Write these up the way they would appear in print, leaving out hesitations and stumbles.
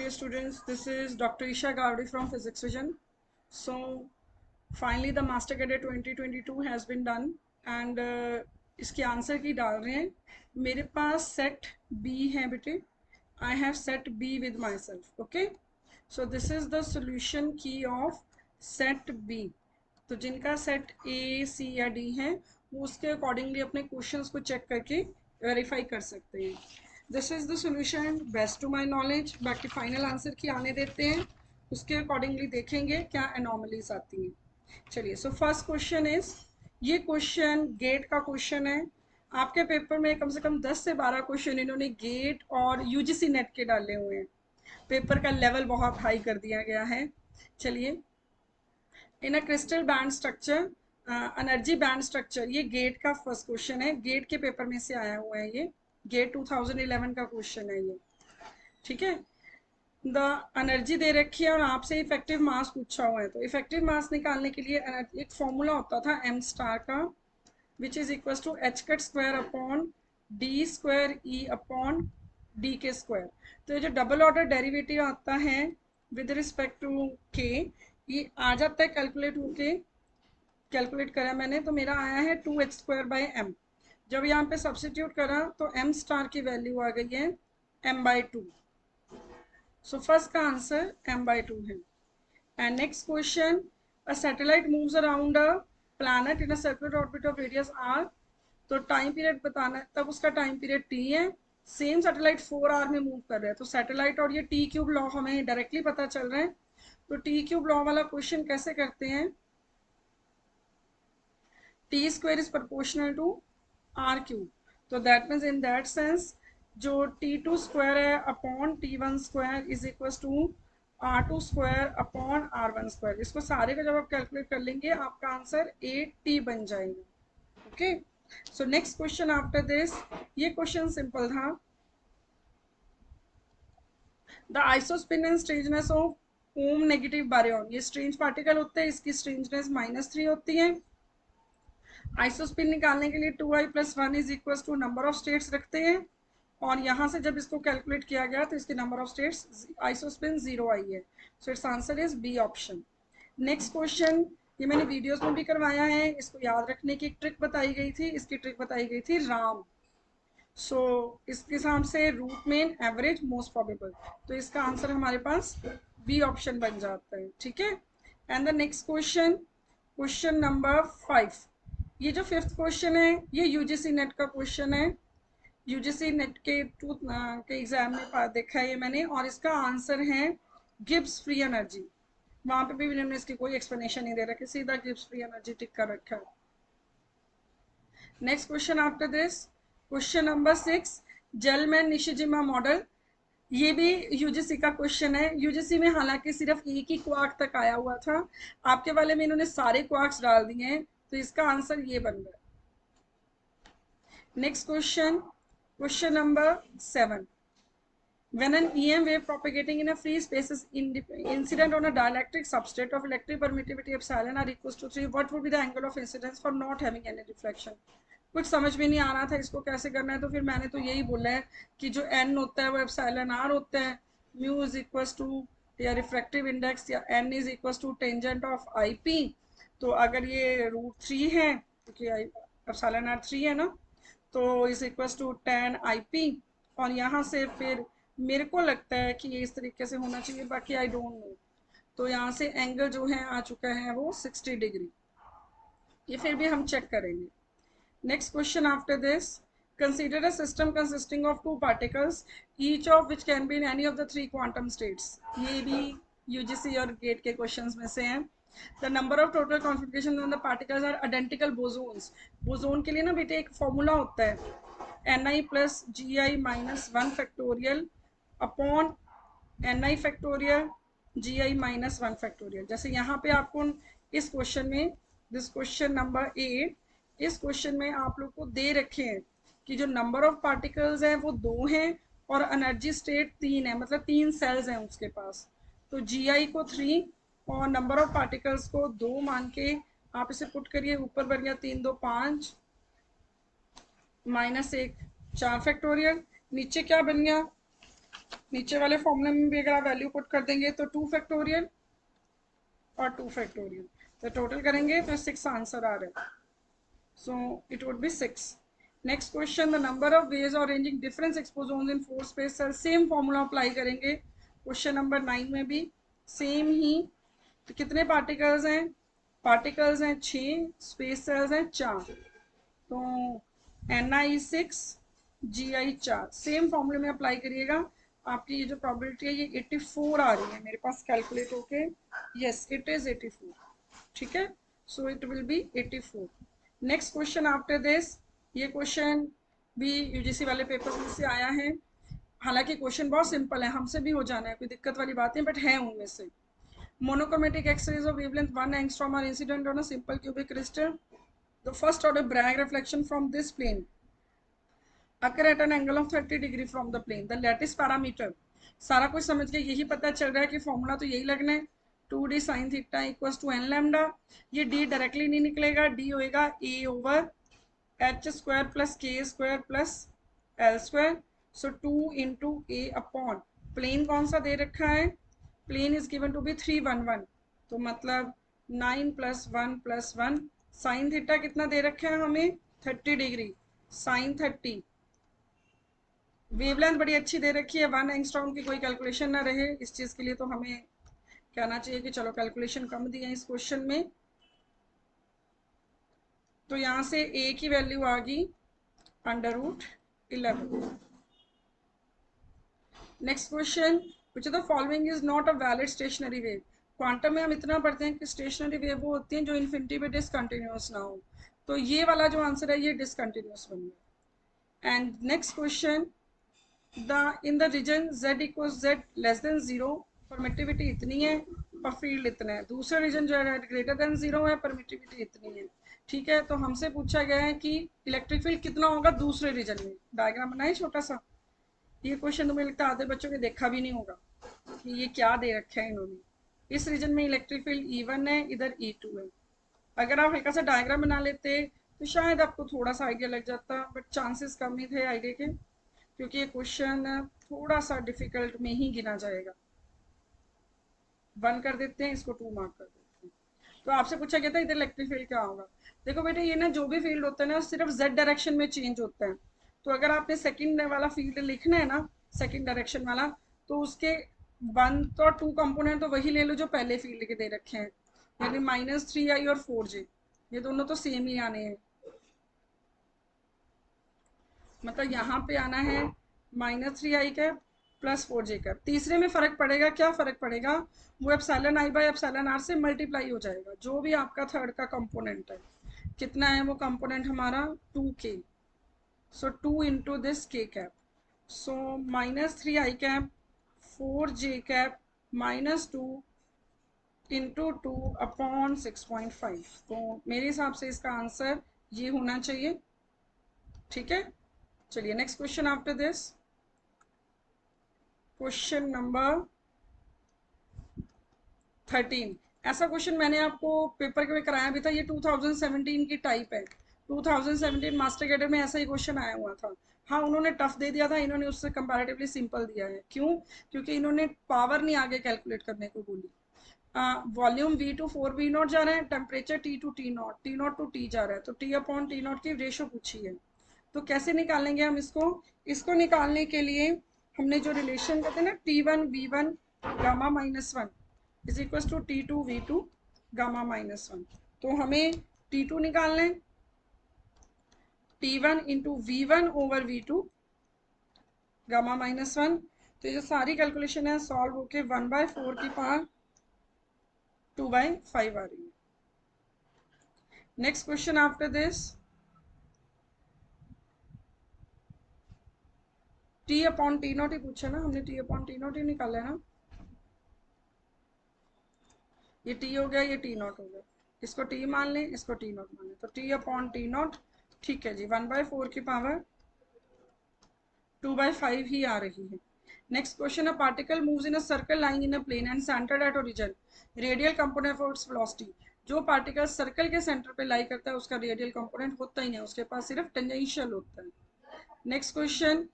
dear students, this is Dr. Isha Gowdy from Physics Vision. So finally the Master Cadet 2022 has been done and इसके answer की डाल रहे हैं. मेरे पास set B है बेटे. I have set B with myself. Okay. So this is the solution key of set B. तो जिनका सेट A, C या D है वो उसके अकॉर्डिंगली अपने क्वेश्चंस को चेक करके वेरीफाई कर सकते हैं. This is the solution best to my knowledge. बाकी फाइनल आंसर की आने देते हैं, उसके अकॉर्डिंगली देखेंगे क्या एनॉमलीज आती हैं. चलिए, सो फर्स्ट क्वेश्चन इज, ये क्वेश्चन गेट का क्वेश्चन है. आपके पेपर में कम से कम 10 से 12 क्वेश्चन इन्होंने गेट और यूजीसी नेट के डाले हुए हैं. पेपर का लेवल बहुत हाई कर दिया गया है. चलिए, in a crystal band structure, energy band structure, ये गेट का फर्स्ट क्वेश्चन है. गेट के पेपर में से आया हुआ है, ये गेट 2011 का क्वेश्चन है ये. ठीक है. द एनर्जी दे रखी है और आपसे इफेक्टिव मास पूछा हुआ है. तो इफेक्टिव मास निकालने के लिए एक फॉर्मूला होता था एम स्टार का, which is equal to h cut square upon d square e upon d k square. तो ये जो डबल ऑर्डर डेरिवेटिव आता है विद रिस्पेक्ट टू के, ये आ जाता है कैलकुलेट होके. कैलकुलेट करा मैंने तो मेरा आया है 2h स्क्वायर बाई एम. जब यहाँ पे सब्सिट्यूट करा तो m स्टार की वैल्यू आ गई है m/2. सो फर्स्ट का आंसर m/2 है. And next question, a satellite moves around a planet in a circular orbit of radius r. तो टाइम पीरियड बताना है, तब उसका टाइम पीरियड t है. सेम सैटेलाइट 4 आवर में मूव कर रहा है. तो सैटेलाइट और ये टी क्यूब लॉ हमें डायरेक्टली पता चल रहा है. तो टी क्यूब लॉ वाला क्वेश्चन कैसे करते हैं, T square is proportional to R cube. तो that means in that sense जो T2 स्क्वायर है upon T1 square is equal to R2 square upon R1 square. इसको सारे का जब आप कैलकुलेट कर लेंगे आपका आंसर 8T बन जाएगा. Okay. So next question after this, ये क्वेश्चन सिंपल था. The isospin and strangeness of omega negative baryon. ये स्ट्रेंज पार्टिकल होते हैं, इसकी स्ट्रेंजनेस -3 होती है. आइसोस्पिन निकालने के लिए 2i + 1 is equal to number of states रखते हैं और यहाँ से जब इसको कैलकुलेट किया गया तो इसकी नंबर ऑफ स्टेट्स आइसोस्पिन 0 आई है. So its answer is b option. Next question, ये मैंने वीडियोस में भी करवाया है. इसको याद रखने की एक ट्रिक बताई गई थी. इसकी ट्रिक बताई गई थी राम. सो इसके हिसाब से root mean average most probable. तो इसका आंसर हमारे पास बी ऑप्शन बन जाता है. ठीक है. And the next question, question number 5. ये जो फिफ्थ क्वेश्चन है ये यूजीसी नेट का क्वेश्चन है. यूजीसी नेट के के एग्जाम में देखा है ये मैंने, और इसका आंसर है गिब्स फ्री एनर्जी. वहां पे भी इन्होंने इसकी कोई एक्सप्लेनेशन नहीं दे रखा, सीधा गिब्स फ्री एनर्जी टिक कर रखा है. Next question after this, question number 6, Gell Mann Nishijima model. ये भी यूजीसी का क्वेश्चन है. यूजीसी में हालांकि सिर्फ एक ही क्वार्क तक आया हुआ था, आपके वाले में इन्होंने सारे क्वार्क्स डाल दिए हैं. तो इसका आंसर ये बन गया. Next question, question number 7. When an EM wave propagating in a free space is incident on a dielectric substrate of electric permittivity epsilon r equals to 3, what would be the angle of incidence for not having any reflection? कुछ समझ में नहीं आ रहा था इसको कैसे करना है, तो फिर मैंने तो यही बोला है कि जो n होता है वो एप्सिलॉन r होता है. म्यू इज इक्वल टू या रिफ्रैक्टिव इंडेक्स या n is equal to tangent of IP. तो अगर ये √3 है क्योंकि एप्सिलॉन r 3 है ना, तो is equal to tan IP. और यहाँ से फिर मेरे को लगता है कि ये इस तरीके से होना चाहिए, बाकी आई डोंट नो. तो यहाँ से एंगल जो है आ चुका है वो 60 डिग्री. ये फिर भी हम चेक करेंगे. Next question after this, consider a system consisting of 2 particles each of which can be in any of the 3 quantum states. ये भी यूजीसी और गेट के क्वेश्चंस में से हैं. The number of total configurations on the particles are identical bosons. Boson के लिए ना बेटे एक फॉर्मूला होता है Ni + Gi - 1 factorial upon Ni factorial Gi - 1 factorial. जैसे यहाँ पे आपको इस क्वेश्चन में, दिस क्वेश्चन नंबर 8, इस क्वेश्चन में आप लोग को दे रखे हैं कि जो नंबर ऑफ पार्टिकल्स हैं वो 2 हैं और एनर्जी स्टेट 3 है, मतलब 3 सेल्स हैं उसके पास. तो Gi को 3 और नंबर ऑफ पार्टिकल्स को 2 मान के आप इसे पुट करिए. ऊपर बन गया 3 2 5 -1 4 फैक्टोरियल. नीचे क्या बन गया नीचे वाले फॉर्मूले में भी अगर आप वैल्यू पुट कर देंगे तो 2 फैक्टोरियल और 2 फैक्टोरियल, तो टोटल करेंगे तो 6 आंसर आ रहा है. So it would be 6. Next question, the number of ways of arranging different exposons in 4 space cells. Same formula apply करेंगे. Question number 9 में भी same ही. तो कितने particles हैं? Particles हैं 6, space cells हैं 4. तो Ni 6, Gi 4. Same formula में apply करिएगा. आपकी ये जो probability है ये 84 आ रही है मेरे पास कैलकुलेट होके. Yes, it is 84. ठीक है. So it will be 84. Next question after this, ये क्वेश्चन भी यूजीसी वाले पेपर में से आया है. हालांकि क्वेश्चन बहुत सिंपल है, हमसे भी हो जाना है, कोई दिक्कत वाली बात नहीं, बट है उनमें से. Monochromatic X-rays of wavelength 1 angstrom are incident on a simple cubic crystal. The first order Bragg reflection from this plane occur at an angle of 30 degree from the plane. The lattice parameter. सारा कुछ समझ के यही पता चल रहा है कि फॉर्मूला तो यही लगना है, 2d sin theta equals to n lambda. ये d डायरेक्टली नहीं निकलेगा, d होएगा a over h square plus k square plus l square. So 2 into a upon plane कौन सा दे रखा है, plane is given to be 311, तो मतलब 9 प्लस 1 प्लस 1. साइन थीटा कितना दे रखा है हमें, 30 डिग्री साइन 30. वेवलेंथ बड़ी अच्छी दे रखी है, 1 एंगस्ट्रॉम की कोई कैलकुलेशन ना रहे इस चीज के लिए, तो हमें कहना चाहिए कि चलो कैलकुलेशन कम दी है इस क्वेश्चन में. तो यहां से a की वैल्यू आ गई √11. Next question, which of the following is not a valid stationary wave. Quantum में हम इतना पढ़ते हैं कि स्टेशनरी वेव वो होती हैं जो इन्फिनिटी पे डिसकंटिन्यूअस ना हो, तो ये वाला जो आंसर है ये डिसकंटिन्यूअस बन गया. And next question, in the region z equals z less than 0 permittivity इतनी है और फील्ड इतना है. दूसरा रीजन जो है ग्रेटर देन 0 है, परमिटिविटी इतनी है. ठीक है, तो हमसे पूछा गया है कि इलेक्ट्रिक फील्ड कितना होगा दूसरे रीजन में. डायग्राम बनाए छोटा सा. ये क्वेश्चन तुम्हें लगता है आधे बच्चों ने देखा भी नहीं होगा कि ये क्या दे रखा है इन्होंने. इस रीजन में इलेक्ट्रिक फील्ड E1 है, इधर E2 है. अगर आप हल्का सा डायग्राम बना लेते तो शायद आपको थोड़ा सा आइडिया लग जाता, बट चांसेस कम ही थे आइडिया के, क्योंकि ये क्वेश्चन थोड़ा सा डिफिकल्ट में ही गिना जाएगा. 1 कर देते हैं, इसको 2 मार्क कर देते हैं. तो आपसे पूछा गया था इधर इलेक्ट्रिक फील्ड क्या होगा. देखो बेटे ये ना जो भी फील्ड होता है ना सिर्फ z डायरेक्शन में चेंज होता है. तो अगर आपने सेकंड वाला फील्ड लिखना है ना, सेकंड डायरेक्शन वाला, तो उसके 1 तो 2 कंपोनेंट तो वही ले लो जो पहले फील्ड के दे रखे हैं, यानी -3i और 4j. ये दोनों तो सेम ही आने हैं, मतलब यहाँ पे आना है -3i cap plus 4j cap. तीसरे में फर्क पड़ेगा, क्या फर्क पड़ेगा, वो epsilon i by epsilon r से मल्टीप्लाई हो जाएगा. जो भी आपका थर्ड का कंपोनेंट है, कितना है वो कंपोनेंट हमारा 2k. So 2 into this k cap. So -3i cap 4j cap -2 into 2 upon 6.5. तो मेरे हिसाब से इसका आंसर ये होना चाहिए. ठीक है, चलिए next question after this. Question number 13. ऐसा क्वेश्चन मैंने आपको पेपर में कराया भी था, ये 2017 की टाइप है. 2017 मास्टर कैडर में ऐसा ही क्वेश्चन आया हुआ था. हाँ उन्होंने टफ दे दिया था, इन्होंने उससे कंपैरेटिवली सिंपल दिया है. क्यों, क्योंकि इन्होंने पावर नहीं आगे कैलकुलेट करने को बोली. वॉल्यूम V टू 4V0 जा रहा है, temperature T to T0, T0 to T जा रहा है, तो T अपॉन T0 की रेशो पूछी है. तो कैसे निकालेंगे हम इसको निकालने के लिए हमने जो रिलेशन कहते हैं ना T1 V1 gamma -1 is equal to T2 V2 gamma -1. तो हमें T2 निकालना है, T1 into V1 over V2 gamma -1. तो ये जो सारी कैलकुलेशन है सॉल्व होके 1/4 की पावर 2/5 आ रही है. Next question after this, T upon T0 ही पूछा ना हमने, T अपॉन T0 ही निकाला है ना. ये T हो गया, ये T0 हो गया, इसको T मान लें, इसको T0 मान लें, तो T अपॉन T0. ठीक है जी, 1/4 की पावर 2/5 ही आ रही है. Next question, a particle moves in a circle lying in a plane and centered at origin. Radial component of its velocity. जो पार्टिकल सर्कल के सेंटर पे लाई करता है उसका रेडियल कंपोनेंट होता ही नहीं, उसके पास सिर्फ टेंजेंशियल होता है. Next question,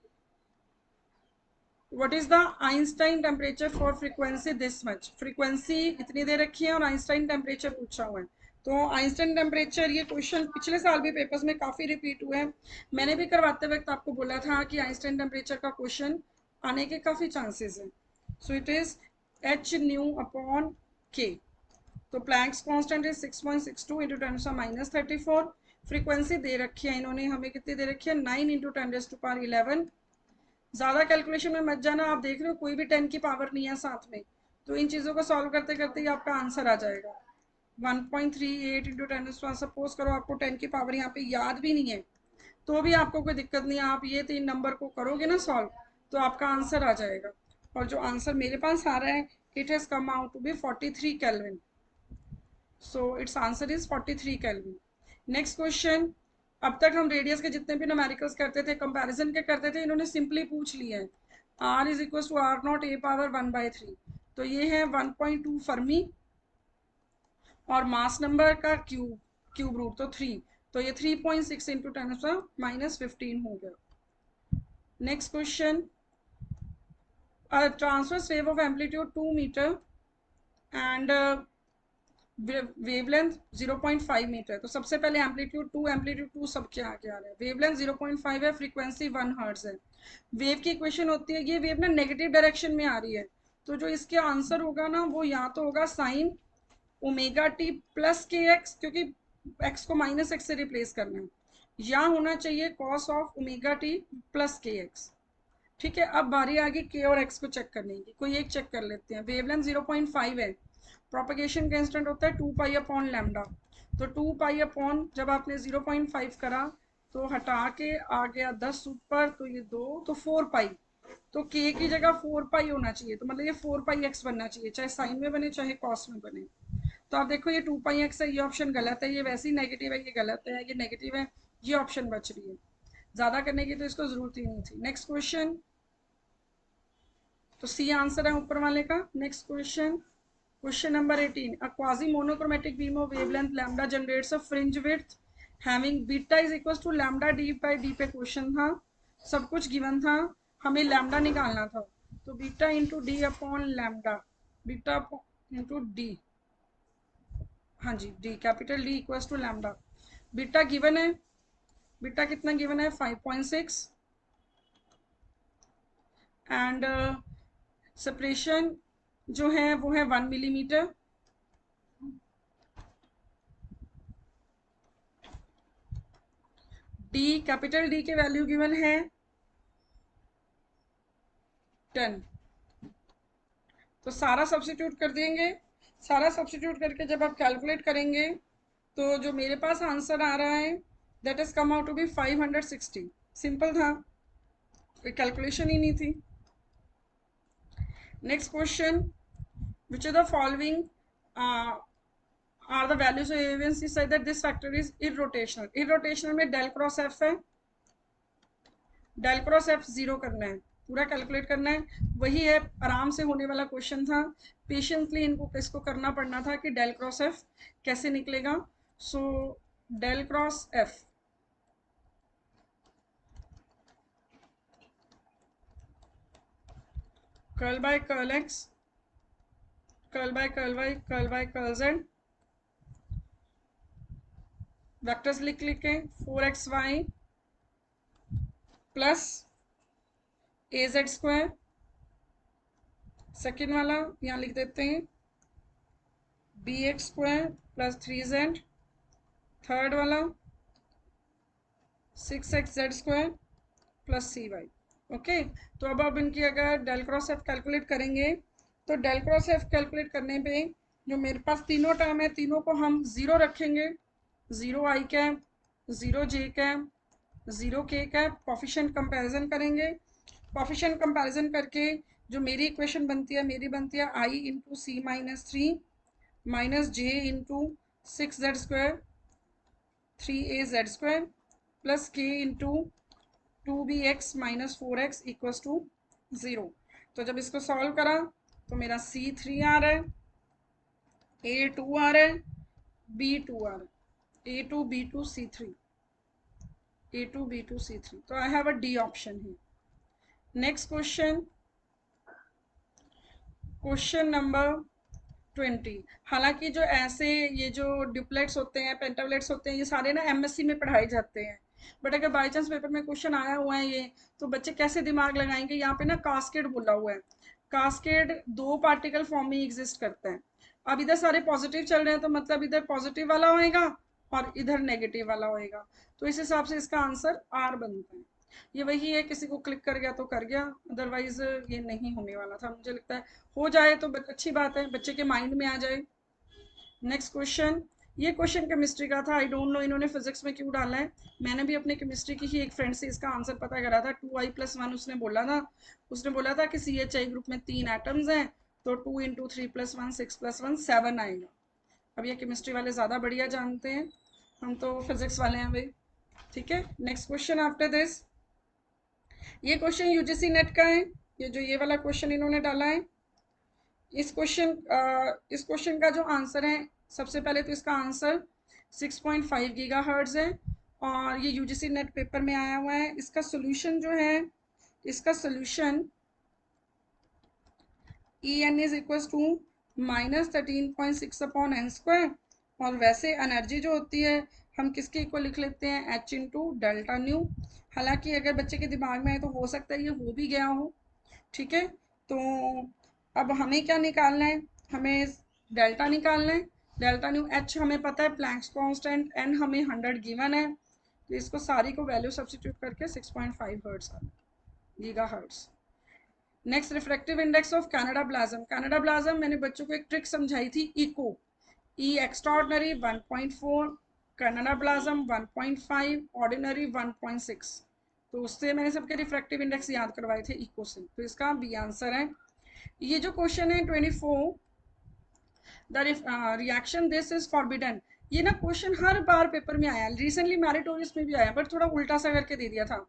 what is the Einstein temperature for frequency this much, frequency इतनी दे रखी है और आइंस्टाइन टेम्परेचर पूछा हुआ है। तो आइंस्टाइन टेम्परेचर, ये क्वेश्चन पिछले साल भी पेपर्स में काफ़ी रिपीट हुए हैं। मैंने भी करवाते वक्त आपको बोला था कि आइंस्टाइन टेम्परेचर का क्वेश्चन आने के काफ़ी चांसेस हैं। So it is h nu upon k. तो Planck's constant is 6.62 into 10⁻34। Frequency दे रखी है इन्होंने हमें, कितनी दे रखी है, 9 इंटू 10⁻11। ज़्यादा कैलकुलेशन में मत जाना, आप देख रहे हो कोई भी 10 की पावर नहीं है साथ में, तो इन चीज़ों को सॉल्व करते करते ही आपका आंसर आ जाएगा। 1.38 इंटू 10, सपोज करो आपको 10 की पावर यहाँ पे याद भी नहीं है, तो भी आपको कोई दिक्कत नहीं है, आप ये 3 नंबर को करोगे ना सॉल्व, तो आपका आंसर आ जाएगा। और जो आंसर मेरे पास आ रहा है, it has come out to be 43 kelvin. So its answer is 43 kelvin. Next question. अब तक हम रेडियस के जितने भी न्यूमेरिकल्स करते थे, कंपैरिजन के करते थे, इन्होंने सिंपली पूछ लिया है r is equal to r naught a power 1/3। तो ये है 1.2 फर्मी और मास नंबर का क्यूब रूट तो 3, तो ये 3.6 इंटू 10⁻15 हो गया। Next question. Transverse wave of amplitude 2 metre and wavelength 0.5 metre. तो सबसे पहले एम्पलीट्यूड 2 सब क्या आ रहा है, वेवलेंथ 0.5 है, फ्रीक्वेंसी 1 हर्ट्ज है। वेव की इक्वेशन होती है, ये वेव ना नेगेटिव डायरेक्शन में आ रही है, तो जो इसके आंसर होगा ना वो या तो होगा साइन ओमेगा टी प्लस के एक्स, क्योंकि एक्स को माइनस एक्स से रिप्लेस करना है, या होना चाहिए cos of omega T plus के एक्स। ठीक है, अब बारी आ गई के और एक्स को चेक करने की, कोई एक चेक कर लेते हैं। वेवलेंथ 0.5 है, प्रोपगेशन का इंस्टेंट होता है 2 पाई अपॉन लैम्डा। तो 2 पाई अपॉन, जब आपने 0.5 करा तो हटा के आ गया 10 ऊपर, तो ये 2, तो 4 पाई। तो के की जगह 4 पाई होना चाहिए, तो मतलब ये 4 पाई एक्स बनना चाहिए, चाहे साइन में बने चाहे कॉस में बने। तो आप देखो ये 2 पाई एक्स है, ये ऑप्शन गलत है, ये वैसे ही नेगेटिव है, ये गलत है, ये नेगेटिव है, ये ऑप्शन बच रही है। ज़्यादा करने की तो इसको ज़रूरत ही नहीं थी। Next question. तो सी आंसर है ऊपर वाले का। Next question, question number 18। A quasi monochromatic beam of wavelength lambda generates a fringe width having beta is equal to lambda D by d पे क्वेश्चन था, सब कुछ गिवन था, हमें लैम्डा निकालना था। तो beta into D upon lambda, beta into D, हाँ जी D, capital D equal to lambda. Beta given है, बीटा कितना गिवन है, 5.6 एंड सेपरेशन जो है वो है 1 मिलीमीटर। डी, कैपिटल डी के वैल्यू गिवन है 10। तो सारा सब्स्टिट्यूट कर देंगे, सारा सब्स्टिट्यूट करके जब आप कैलकुलेट करेंगे तो जो मेरे पास आंसर आ रहा है that is come out to be 560। Simple था, कोई कैलकुलेशन ही नहीं थी। Next question. Which of the following are the values of AVNC say that this factor is irrotational। irrotational में डेल क्रॉस एफ है, डेल क्रॉस एफ 0 करना है, पूरा कैलकुलेट करना है, वही है, आराम से होने वाला क्वेश्चन था। पेशेंटली इनको इसको करना पड़ना था कि डेल क्रॉस एफ कैसे निकलेगा। So del cross F curl by curl X, curl by curl Y, curl by curl Z, vectors लिख के 4xy plus A Z square, second वाला यहाँ लिख देते हैं B X square plus 3z, third वाला 6xz square plus cy। Okay, तो अब आप इनकी अगर डेल क्रॉस एफ कैलकुलेट करेंगे तो डेल क्रॉस एफ कैलकुलेट करने पे जो मेरे पास तीनों टर्म है, तीनों को हम 0 रखेंगे, 0 आई कैप, 0 जे cap, 0 K cap, coefficient comparison करेंगे। कॉफिशिएंट कंपैरिजन करके जो मेरी इक्वेशन बनती है, मेरी बनती है I into C minus 3 minus J into 6z square 3az square plus K into 2bx minus 4x equals to 0। तो जब इसको सॉल्व करा तो मेरा C3 आ रहा है, A2 आ रहा है, B2 आ रहा है, A2 B2 C3, A2 B2 C3। तो I have a D option है। Next question. Question number 20। हालांकि जो ऐसे ये जो ड्यूप्लेट्स होते हैं, पेंटाप्लेट्स होते हैं, ये सारे ना एमएससी में पढ़ाए जाते हैं, बट अगर बाई चांस पेपर में क्वेश्चन आया हुआ है ये, तो बच्चे कैसे दिमाग लगाएंगे। यहाँ पे ना कास्केड बोला हुआ है, कास्केड दो पार्टिकल फॉर्म में एग्जिस्ट करता है। अब इधर सारे पॉजिटिव चल रहे हैं, तो मतलब इधर पॉजिटिव वाला होएगा और इधर नेगेटिव वाला होएगा, तो इस हिसाब से इसका आंसर आर बनता है। ये वही है, किसी को क्लिक कर गया तो कर गया, अदरवाइज ये नहीं होने वाला था। मुझे लगता है हो जाए तो अच्छी बात है, बच्चे के माइंड में आ जाए। नेक्स्ट क्वेश्चन, ये क्वेश्चन केमिस्ट्री का था। आई डोंट नो इन्होंने फिजिक्स में क्यों डाला है। मैंने भी अपने केमिस्ट्री की ही एक फ्रेंड से इसका आंसर पता करा था। 2i+1 उसने बोला था कि CHI ग्रुप में 3 एटम्स हैं, तो 2 × 3+1 6+1 7 आएगा। अब ये केमिस्ट्री वाले ज़्यादा बढ़िया जानते हैं, हम तो फिजिक्स वाले हैं भाई। ठीक है, नेक्स्ट क्वेश्चन आफ्टर दिस। ये क्वेश्चन यूजीसी नेट का है, ये वाला क्वेश्चन इन्होंने डाला है। इस क्वेश्चन का जो आंसर है, सबसे पहले तो इसका आंसर 6.5 गीगाहर्ट्ज़ है, और ये यूजीसी नेट पेपर में आया हुआ है। इसका सोल्यूशन जो है, इसका solution En is equal to -13.6/n², और वैसे एनर्जी जो होती है हम किसके इक्वल लिख लेते हैं, H×Δν। हालांकि अगर बच्चे के दिमाग में आए तो हो सकता है ये हो भी गया हो। ठीक है, तो अब हमें क्या निकालना है, हमें डेल्टा निकालना है। डेल्टा न्यू H हमें पता है, प्लैंक्स कांस्टेंट, N हमें 100 गिवन है, तो इसको सारी को वैल्यू सब्स्टिट्यूट करके 6.5 hertz gigahertz. Next, refractive index of Canada balsam. Canada balsam मैंने बच्चों को एक ट्रिक समझाई थी, इको E extraordinary 1.4, Canada balsam 1.5, ordinary 1.6, तो उससे मैंने सबके रिफ्रैक्टिव इंडेक्स याद करवाए थे इको से, तो इसका बी आंसर है। ये जो क्वेश्चन है 24, the reaction this is forbidden, ये ना क्वेश्चन हर बार पेपर में आया, रिसेंटली मैरिटोरियस में भी आया, बट थोड़ा उल्टा सा करके दे दिया था।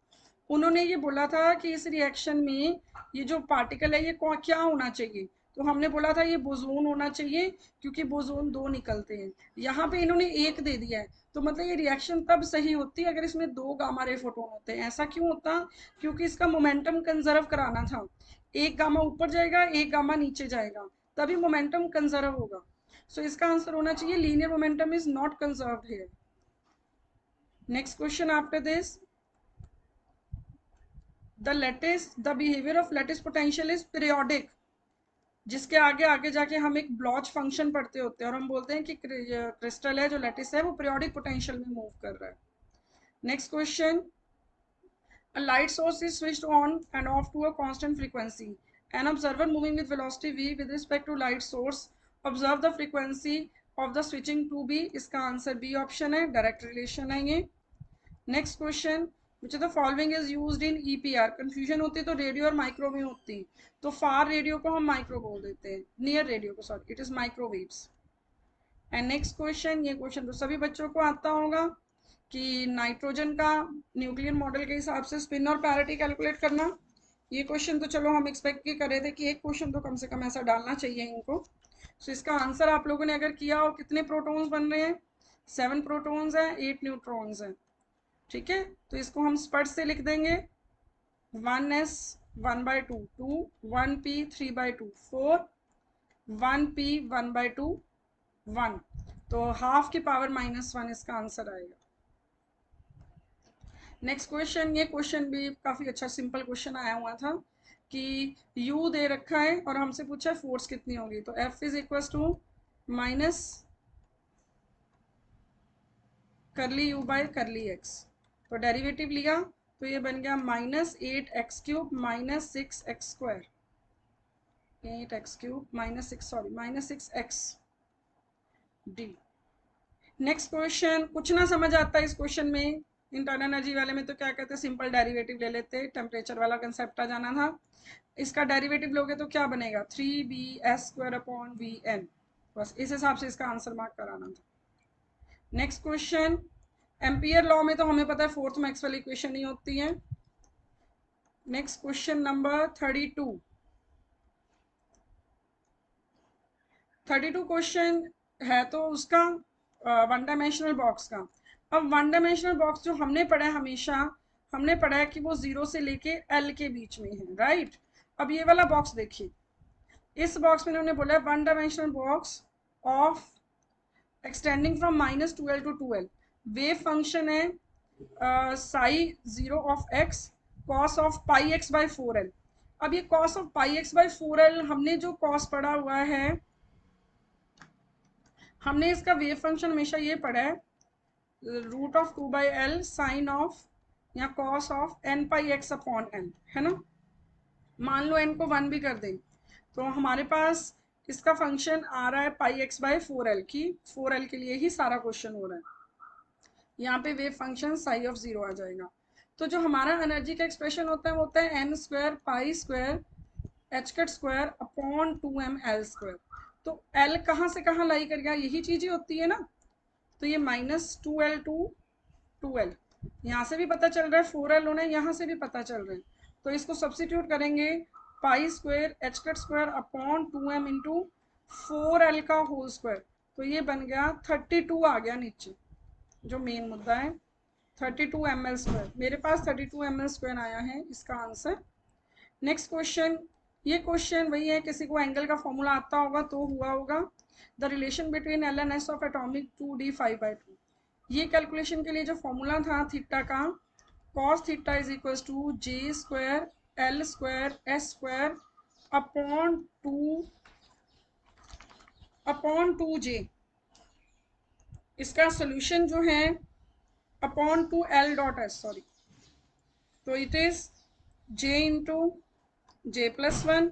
उन्होंने ये बोला था कि इस रिएक्शन में ये जो पार्टिकल है ये क्या होना चाहिए, तो हमने बोला था ये बोजोन होना चाहिए, क्योंकि बोजोन 2 निकलते हैं। यहाँ पे इन्होंने 1 दे दिया है, तो मतलब ये रिएक्शन तब सही होती अगर इसमें 2 गामा रे फोटोन होते हैं। ऐसा क्यों होता, क्योंकि इसका मोमेंटम कंजर्व कराना था, एक गामा ऊपर जाएगा एक गामा नीचे जाएगा, तभी मोमेंटम कंजर्व होगा। सो इसका आंसर होना चाहिए linear momentum is not conserved here. Next question after this, the behaviour of lattice potential is periodic, जिसके आगे आगे जाके हम एक ब्लॉच फंक्शन पढ़ते होते हैं और हम बोलते हैं कि क्रिस्टल है जो लैटिस है वो पीरियोडिक पोटेंशियल में मूव कर रहा है। Next question, a light source is switched on and off to a constant frequency. An observer moving with velocity v with respect to light source observe the frequency of the switching to b, इसका answer B option है, direct relation है ये। Next question, which of the following is used in EPR, confusion होती है तो radio और microwave होती है, तो फार रेडियो को हम माइक्रो बोल देते हैं, नियर रेडियो को sorry it is microwaves. And next question, ये क्वेश्चन तो सभी बच्चों को आता होगा कि नाइट्रोजन का न्यूक्लियर मॉडल के हिसाब से स्पिन और पैरिटी कैलकुलेट करना। ये क्वेश्चन तो चलो हम एक्सपेक्ट कर रहे थे कि एक क्वेश्चन तो कम से कम ऐसा डालना चाहिए इनको। सो इसका आंसर आप लोगों ने अगर किया हो, कितने प्रोटॉन्स बन रहे हैं, 7 प्रोटॉन्स हैं, 8 न्यूट्रॉन्स हैं। ठीक है, तो इसको हम स्पट से लिख देंगे, 1s 1/2 2, 1p 3/2 4, 1p 1/2 1, तो हाफ की पावर -1 इसका आंसर आएगा। नेक्स्ट क्वेश्चन, ये क्वेश्चन भी काफ़ी अच्छा सिंपल क्वेश्चन आया हुआ था कि U दे रखा है और हमसे पूछा है फोर्स कितनी होगी, तो F is equal to minus curly U by curly X, तो डेरिवेटिव लिया तो ये बन गया -8x³ -6x², 8x³ -6x d। Next question, कुछ ना समझ आता है इस क्वेश्चन में, इंटरनल एनर्जी वाले में तो क्या कहते हैं, सिंपल डेरिवेटिव ले लेते, टेम्परेचर वाला कंसेप्ट आ जाना था। इसका डेरिवेटिव लोगे तो क्या बनेगा, 3bs²/Vn, बस इस हिसाब से इसका आंसर मार्क कराना था। नेक्स्ट क्वेश्चन, एम्पियर लॉ में तो हमें पता है फोर्थ मैक्सवेल इक्वेशन ही होती है। नेक्स्ट क्वेश्चन नंबर 32 क्वेश्चन है तो उसका वन डायमेंशनल बॉक्स का। अब वन डायमेंशनल बॉक्स जो हमने पढ़ा है, हमेशा हमने पढ़ा है कि वो 0 से लेके L के बीच में है, राइट। अब ये वाला बॉक्स देखिए, इस बॉक्स में इन्होंने बोला है one dimensional box of extending from -2l to 2l, wave function है psi 0 of x cos of pi x by 4l। अब ये cos of pi x by 4l हमने जो कॉस पढ़ा हुआ है, हमने इसका वेव फंक्शन हमेशा ये पढ़ा है root of 2/l sine of या cos of n pi x upon n, है ना। मान लो n को 1 भी कर दें तो हमारे पास इसका फंक्शन आ रहा है पाई एक्स बाई 4l की, 4l के लिए ही सारा क्वेश्चन हो रहा है। यहाँ पे वेव फंक्शन साई ऑफ 0 आ जाएगा। तो जो हमारा एनर्जी का एक्सप्रेशन होता है वो होता है n square pi square H cut square upon 2m l square. तो l कहाँ से कहाँ लाई कर गया, यही चीज़ें होती है ना। तो ये -2l to 2l, यहाँ से भी पता चल रहा है 4l होना है, यहाँ से भी पता चल रहा है। तो इसको सब्सिट्यूट करेंगे pi square H cut square upon 2m into 4l का होल स्क्वायर। तो ये बन गया 32 आ गया नीचे, जो मेन मुद्दा है 32 ml स्क्वायर। मेरे पास 32 ml स्क्वायर आया है इसका आंसर। नेक्स्ट क्वेश्चन, ये क्वेश्चन वही है, किसी को एंगल का फॉर्मूला आता होगा तो हुआ होगा। The relation between L and S of atomic 2d 5/2। ये कैलकुलेशन के लिए जो फॉर्मूला था थीटा का, cos theta is equal to J square L square S square upon two J. इसका सोल्यूशन जो है upon two L dot S, sorry, तो it is J into J plus 1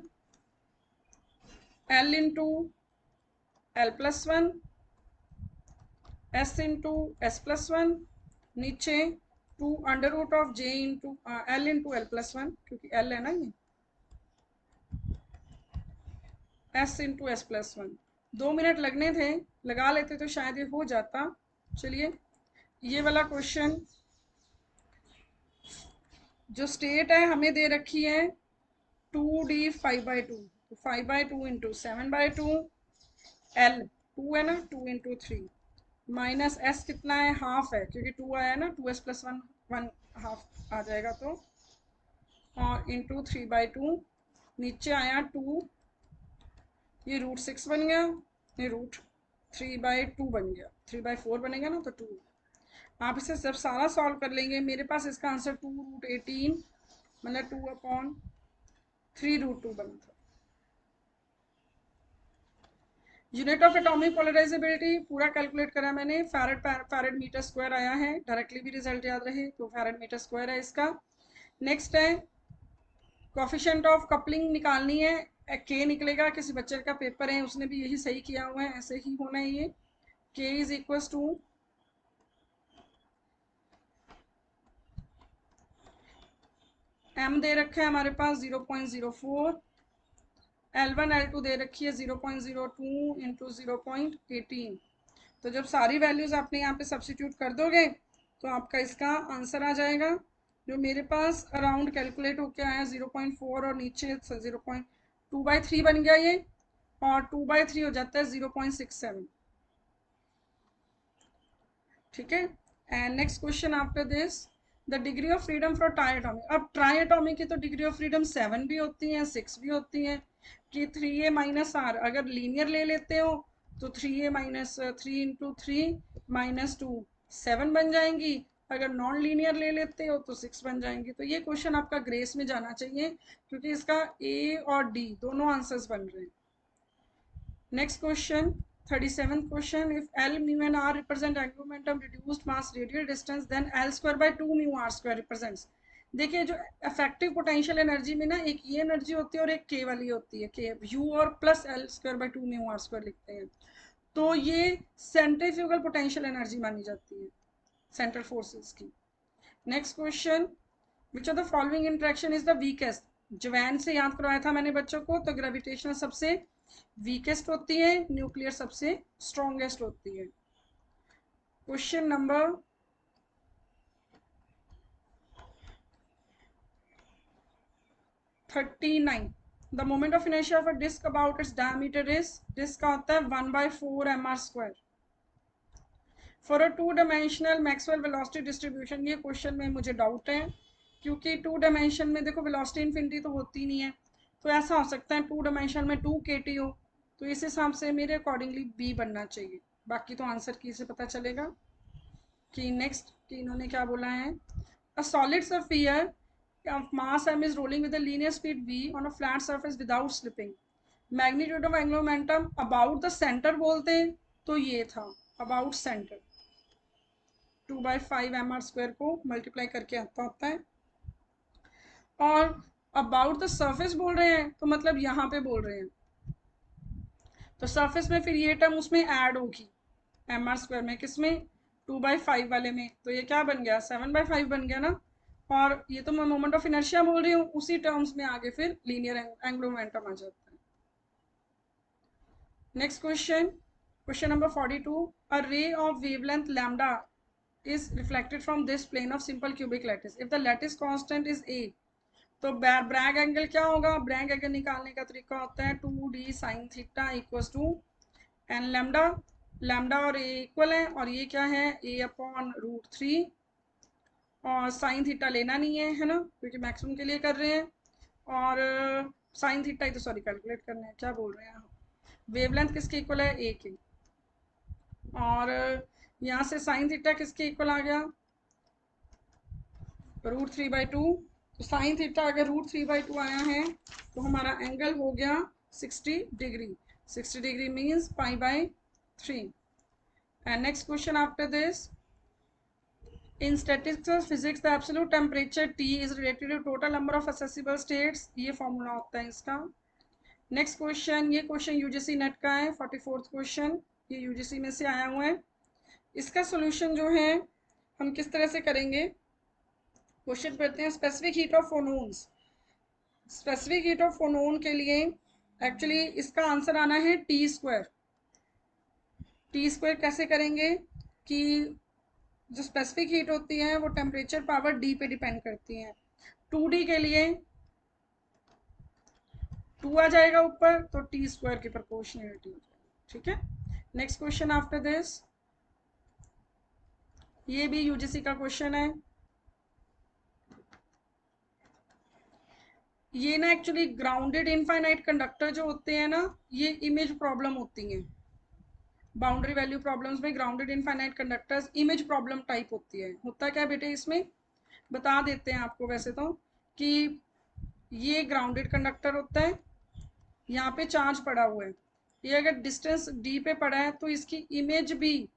L into L plus 1 S into S plus 1 नीचे 2 under root of J into L into L plus 1, क्योंकि L है ना ये, S into S plus 1। 2 minute लगने थे, लगा लेते तो शायद ये हो जाता। चलिए ये वाला क्वेश्चन जो स्टेट है हमें दे रखी है 2d 5/2, 5/2 इंटू 7/2 एल 2 है ना, 2 इंटू 3 माइनस एस कितना है, हाफ है क्योंकि 2 आया ना, 2s प्लस 1 1 हाफ आ जाएगा तो, और इंटू 3/2 नीचे आया 2, ये √6 बन गया, ये √3/2 बन गया, 3/4 बनेगा ना तो 2। आप इसे जब सारा सॉल्व कर लेंगे मेरे पास इसका आंसर 2√18 मतलब 2/3√2 बनता। यूनिट ऑफ एटॉमिक पोलराइजेबिलिटी पूरा कैलकुलेट करा मैंने, फैरेड मीटर स्क्वायर आया है, डायरेक्टली भी रिजल्ट याद रहे तो फैरेड मीटर स्क्वायर है इसका। नेक्स्ट है कोफिशिएंट ऑफ कपलिंग निकालनी है, के निकलेगा, किसी बच्चे का पेपर है उसने भी यही सही किया हुआ है, ऐसे ही होना है ये। के इज इक्वल टू m दे रखा है हमारे पास 0.04, L1 L2 दे रखी है 0.02 इंटू 0.18। तो जब सारी वैल्यूज आपने यहाँ पे सब्सिट्यूट कर दोगे तो आपका इसका आंसर आ जाएगा, जो मेरे पास अराउंड कैलकुलेट होके आया 0.4 और नीचे 0.2/3 बन गया ये, और 2/3 हो जाता है 0.67। ठीक है, and next question after this, the degree of freedom for try atomic. अब ट्राई एटॉमिक की तो डिग्री ऑफ फ्रीडम 7 भी होती है 6 भी होती है, कि 3a माइनस आर अगर लीनियर ले लेते हो तो 3a माइनस 3 इंटू 3 माइनस 2 7 बन जाएंगी, अगर नॉन लीनियर ले लेते हो तो 6 बन जाएंगी। तो ये क्वेश्चन आपका ग्रेस में जाना चाहिए क्योंकि इसका ए और डी दोनों आंसर्स बन रहे हैं। Next question 37th question, if L mu and R represent angular momentum reduced mass radial distance then L square by 2 mu R square represents। देखिए जो इफेक्टिव पोटेंशियल एनर्जी में ना एक ये एनर्जी होती है और एक के वाली होती है, के U और plus L square by 2 mu R square लिखते हैं। तो ये सेंट्रीफ्यूगल पोटेंशियल एनर्जी मानी जाती है, सेंट्रल फोर्सेस की। Next question, which of the following interaction is the weakest. जवैन से याद करवाया था मैंने बच्चों को, तो ग्रेविटेशनल सबसे वीकेस्ट होती है, न्यूक्लियर सबसे स्ट्रॉन्गेस्ट होती है। Question number 39, the moment of inertia of a disc about its diameter is, disc का होता है 1/4 mr square. For a 2 dimensional Maxwell velocity distribution, ये क्वेश्चन में मुझे डाउट है क्योंकि 2 डायमेंशन में देखो वेलोसिटी इन्फिनिटी तो होती नहीं है, तो ऐसा हो सकता है 2 डायमेंशन में 2 kT हो, तो इस हिसाब से मेरे अकॉर्डिंगली बी बनना चाहिए। बाकी तो आंसर की से पता चलेगा। कि नेक्स्ट कि इन्होंने क्या बोला है, a solid sphere of mass m is rolling with a linear speed v on a flat surface without slipping, magnitude of angular momentum about the center बोलते हैं, तो ये था about center, 2/5 mr² को मल्टीप्लाई करके आता होता है। और अबाउट द सरफेस बोल रहे हैं तो मतलब यहाँ पे बोल रहे हैं, तो सरफेस में फिर ये टर्म उसमें ऐड होगी mr² में, किसमें 2/5 वाले में, तो ये क्या बन गया 7/5 बन गया ना। और ये तो मैं मोमेंट ऑफ इनर्शिया बोल रही हूँ, उसी टर्म्स में आगे फिर लीनियर एंगुलर मोमेंटम आ जाता है। Next question, question number 42, a ray of wavelength lambda is reflected from this plane of simple cubic lattice if the lattice constant is a, तो ब्रैग एंगल क्या होगा, ब्रैग एंगल निकालने का तरीका होता है 2d sin theta equals to N lambda, lambda और A equal है, और ये क्या है a/√3, और साइन थीटा लेना नहीं है ना, क्योंकि मैक्सिमम के लिए कर रहे हैं, और साइन थीटा ही तो सॉरी कैलकुलेट करना है, क्या बोल रहे हैं, वेवलेंथ किसके इक्वल है ए के, और यहाँ से साइन थीटा किसके इक्वल आ गया √3/2, तो साइन थीटा अगर √3/2 आया है तो हमारा एंगल हो गया 60 degree, 60 degree means π/3। And next question after this, in statistical physics the absolute temperature T is related to total number of accessible states, ये फॉर्मूला होता है इसका। नेक्स्ट क्वेश्चन, ये क्वेश्चन यूजीसी नेट का है, 44th क्वेश्चन, ये UGC में से आया हुआ है। इसका सॉल्यूशन जो है हम किस तरह से करेंगे, क्वेश्चन करते हैं specific heat of phonons. Specific heat of phonon के लिए एक्चुअली इसका आंसर आना है T²। T² कैसे करेंगे कि जो स्पेसिफिक हीट होती है वो टेम्परेचर पावर D पे डिपेंड करती है। 2D के लिए 2 आ जाएगा ऊपर, तो T² की प्रोपोर्शनलिटी हो जाएगी, ठीक है। नेक्स्ट क्वेश्चन आफ्टर दिस, ये भी यूजीसी का क्वेश्चन है। ये ना एक्चुअली ग्राउंडेड इनफाइनाइट कंडक्टर जो होते हैं ना, ये इमेज प्रॉब्लम होती हैं, बाउंड्री वैल्यू प्रॉब्लम्स में grounded infinite conductors image problem type होती है। होता क्या बेटे इसमें बता देते हैं आपको वैसे तो, कि ये ग्राउंडेड कंडक्टर होता है, यहाँ पे चार्ज पड़ा हुआ है, ये अगर डिस्टेंस d पे पड़ा है तो इसकी इमेज भी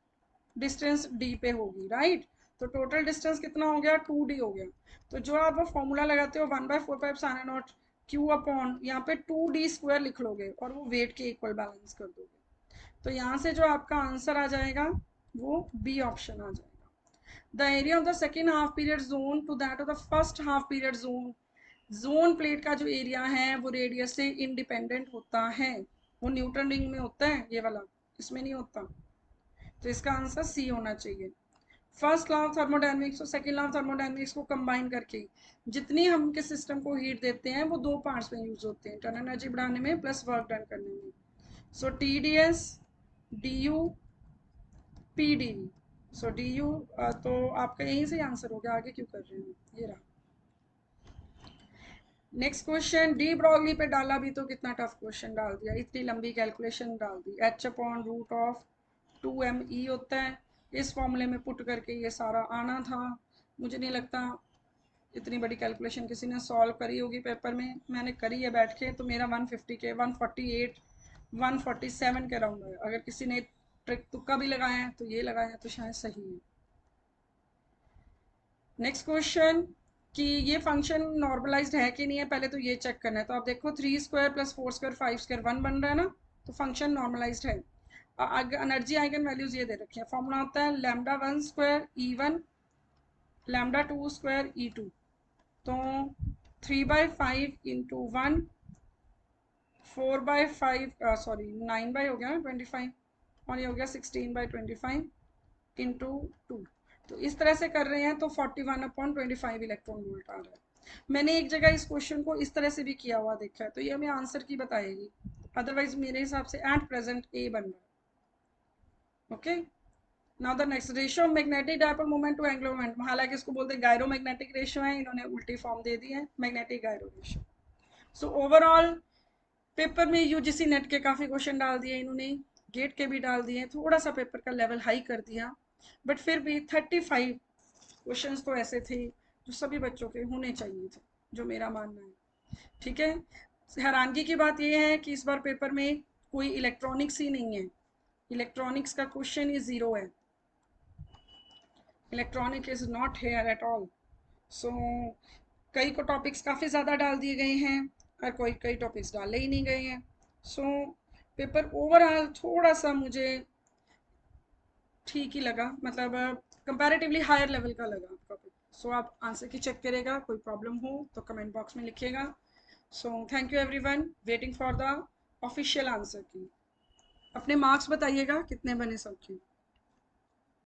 डिस्टेंस d पे होगी, राइट। तो टोटल डिस्टेंस कितना हो गया 2d हो गया। तो जो आप वो फॉर्मूला लगाते हो 1/4 sin नॉट q अपॉन यहाँ पे 2d² लिख लोगे और वो वेट के इक्वल बैलेंस कर दोगे, तो यहाँ से जो आपका आंसर आ जाएगा वो बी ऑप्शन आ जाएगा। The area of the second half period zone to that of the first half period zone, zone plate का जो एरिया है वो रेडियस से इंडिपेंडेंट होता है, वो न्यूटन रिंग में होता है ये वाला, इसमें नहीं होता, तो इसका आंसर सी होना चाहिए। फर्स्ट लॉ ऑफ थर्मोडायनेमिक्स और सेकेंड लॉ ऑफ थर्मोडायनेमिक्स को कंबाइन करके जितनी हम के सिस्टम को हीट देते हैं वो 2 पार्ट्स में यूज होते हैं, टर्न एनर्जी बढ़ाने में प्लस वर्क डन करने में। सो TdS du pdv, सो du तो आपका यहीं से आंसर हो गया, आगे क्यों कर रहे हैं, ये रहा। नेक्स्ट क्वेश्चन, डी ब्रॉगली पे डाला भी तो कितना टफ क्वेश्चन डाल दिया, इतनी लंबी कैलकुलेशन डाल दी। h/√2me होता है, इस फॉर्मूले में पुट करके ये सारा आना था। मुझे नहीं लगता इतनी बड़ी कैलकुलेशन किसी ने सॉल्व करी होगी पेपर में, मैंने करी है बैठ के, तो मेरा 150 के 148 147 के राउंड है। अगर किसी ने ट्रिक तुक्का भी लगाया है तो ये लगाया है तो शायद सही है। नेक्स्ट क्वेश्चन, कि ये फंक्शन नॉर्मलाइज्ड है कि नहीं है, पहले तो ये चेक करना है। तो आप देखो 3² + 4² 5² 1 बन रहा है ना, तो फंक्शन नॉर्मलाइज्ड है। एनर्जी आइगन वैल्यूज ये दे रखी है, फॉर्मूला होता है λ1² E1 λ2² E2, तो 3/5 × 1 4/5 सॉरी 9 हो गया ना 25, और ये हो गया 16/25 × 2, तो इस तरह से कर रहे हैं तो 41/25 इलेक्ट्रॉन वोल्ट आ रहा है। मैंने एक जगह इस क्वेश्चन को इस तरह से भी किया हुआ देखा है, तो ये हमें आंसर की बताएगी, अदरवाइज मेरे हिसाब से एट प्रेजेंट ए बन रहा है। Okay, now the next, ratio of magnetic dipole moment to angular moment, हालांकि इसको बोलते हैं गायरो मैग्नेटिक रेशियो है, इन्होंने उल्टी फॉर्म दे दी है, magnetic gyro ratio. So overall paper में यूजीसी नेट के काफ़ी क्वेश्चन डाल दिए इन्होंने, गेट के भी डाल दिए, थोड़ा सा पेपर का लेवल हाई कर दिया, बट फिर भी 35 क्वेश्चंस तो ऐसे थे जो सभी बच्चों के होने चाहिए थे, जो मेरा मानना है। ठीक है, हैरानगी की बात यह है कि इस बार पेपर में कोई इलेक्ट्रॉनिक्स ही नहीं है, इलेक्ट्रॉनिक्स का क्वेश्चन ही ज़ीरो है, electronic is not here at all. So कई को टॉपिक्स काफ़ी ज़्यादा डाल दिए गए हैं और कई टॉपिक्स डाले ही नहीं गए हैं। सो पेपर ओवरऑल थोड़ा सा मुझे ठीक ही लगा, मतलब कंपैरेटिवली हायर लेवल का लगा आपका पेपर। सो आप आंसर की चेक करेगा, कोई प्रॉब्लम हो तो कमेंट बॉक्स में लिखिएगा। So thank you everyone, waiting for the official answer की। अपने मार्क्स बताइएगा कितने बने सबके।